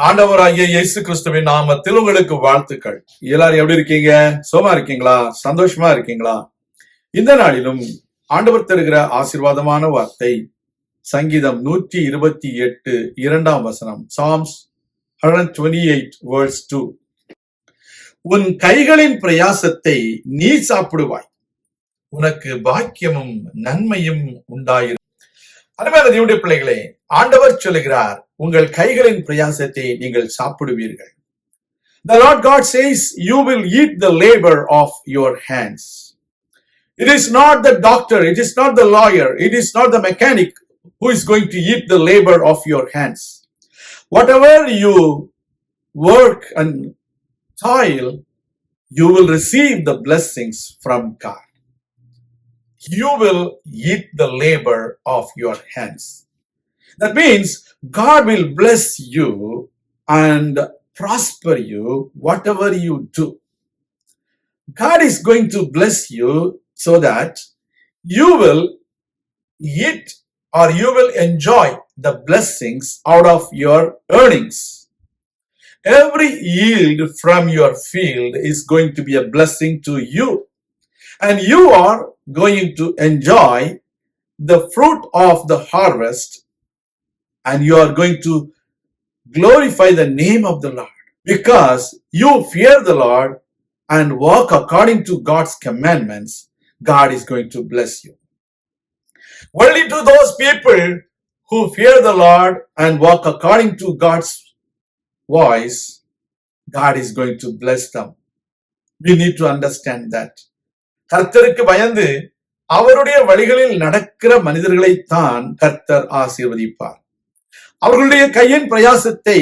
ஆண்டவராகிய இயேசு கிறிஸ்துவின் நாமத்தில் உங்களுக்கு வாழ்த்துக்கள். எல்லாரும் எப்படி இருக்கீங்க? சோமா இருக்கீங்களா? சந்தோஷமா இருக்கீங்களா? இந்த நாளிலும் ஆண்டவர் தருகிற ஆசீர்வாதமான வார்த்தை சங்கீதம் 128 2ஆம் வசனம். Psalms 128 verse 2. உன் கைகளின் பிரயாசத்தை நீ சாப்பிடுவாய், உனக்கு பாக்கியமும் நன்மையும் உண்டாயிரும். அருமையான தேவனுடைய பிள்ளைகளே, ஆண்டவர் சொல்லுகிறார், உங்கள் கைகளின் பிரயாசத்தை நீங்கள் சாப்பிடுவீர்கள். The Lord God says, you will eat the labor of your hands. It is not the doctor, it is not the lawyer, it is not the mechanic who is going to eat the labor of your hands. Whatever you work and toil, you will receive the blessings from God. You will eat the labor of your hands. That means God will bless you and prosper you whatever you do. God is going to bless you so that you will eat or you will enjoy the blessings out of your earnings. Every yield from your field is going to be a blessing to you. And you are going to enjoy the fruit of the harvest, and you are going to glorify the name of the Lord. Because you fear the Lord and walk according to God's commandments, God is going to bless you. Only to those people who fear the Lord and walk according to God's voice, God is going to bless them. We need to understand that. கர்த்தருக்கு பயந்து அவருடைய வழிகளில் நடக்கிற மனிதர்களை தான் கர்த்தர் ஆசீர்வதிப்பார். அவர்களுடைய கையின் பிரயாசத்தை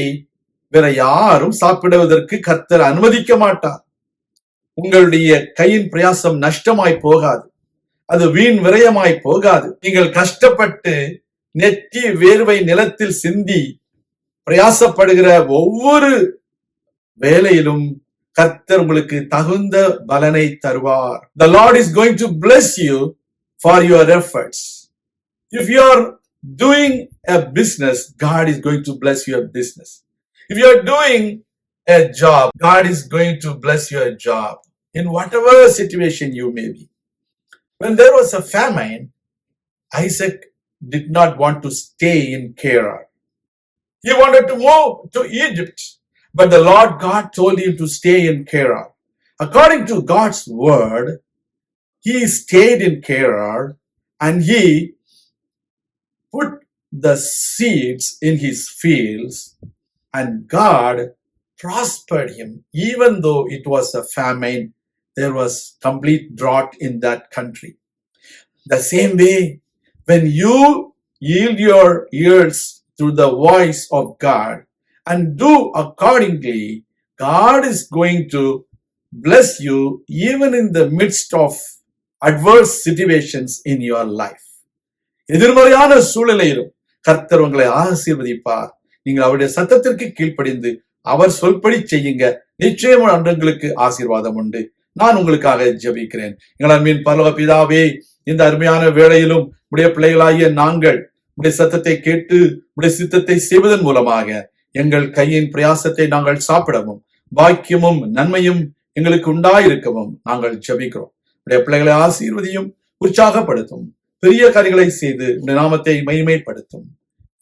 வேற யாரும் சாப்பிடுவதற்கு கர்த்தர் அனுமதிக்க மாட்டார். உங்களுடைய கையின் பிரயாசம் நஷ்டமாய் போகாது, அது வீண் விரயமாய் போகாது. நீங்கள் கஷ்டப்பட்டு நெற்றி வேர்வை நிலத்தில் சிந்தி பிரயாசப்படுகிற ஒவ்வொரு வேலையிலும் கர்த்தர் உங்களுக்கு தகுந்த பலனை தருவார். The Lord is going to bless you for your efforts. If you are doing a business, God is going to bless your business. If you are doing a job, God is going to bless your job in whatever situation you may be. When there was a famine, Isaac did not want to stay in Gerar. He wanted to move to Egypt, but the Lord God told him to stay in Gerar. According to God's word, he stayed in Gerar and he put the seeds in his fields, and God prospered him. Even though it was a famine, there was complete drought in that country. The same way, when you yield your ears to the voice of God and do accordingly, God is going to bless you even in the midst of adverse situations in your life. எதிர்மறையான சூழ்நிலையிலும் கர்த்தர் உங்களை ஆசீர்வதிப்பார். நீங்கள் அவருடைய சத்தத்திற்கு கீழ்ப்படிந்து அவர் சொல்படி செய்யுங்க. நிச்சயம் உங்களுக்கு ஆசீர்வாதம் உண்டு. நான் உங்களுக்காக ஜெபிக்கிறேன். எங்கள் அன்பின் பரலோக பிதாவே, இந்த அருமையான வேளையிலும் உடைய பிள்ளைகளாகிய நாங்கள் உடைய சத்தத்தை கேட்டு உடைய சித்தத்தை செய்வதன் மூலமாக எங்கள் கையின் பிரயாசத்தை நாங்கள் சாப்பிடவும் பாக்கியமும் நன்மையும் எங்களுக்கு உண்டாயிருக்கவும் நாங்கள் ஜெபிக்கிறோம். உடைய பிள்ளைகளை ஆசீர்வதியும், உற்சாகப்படுத்தும், பெரிய காரியங்களை செய்து உடைய நாமத்தை மகிமைப்படுத்தும்.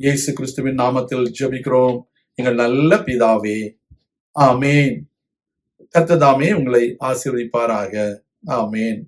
இயேசு கிறிஸ்துவின் நாமத்தில் ஜெபிக்கிறோம் எங்கள் நல்ல பிதாவே, ஆமேன். கர்த்தர் தாமே உங்களை ஆசீர்வதிப்பாராக. ஆமேன்.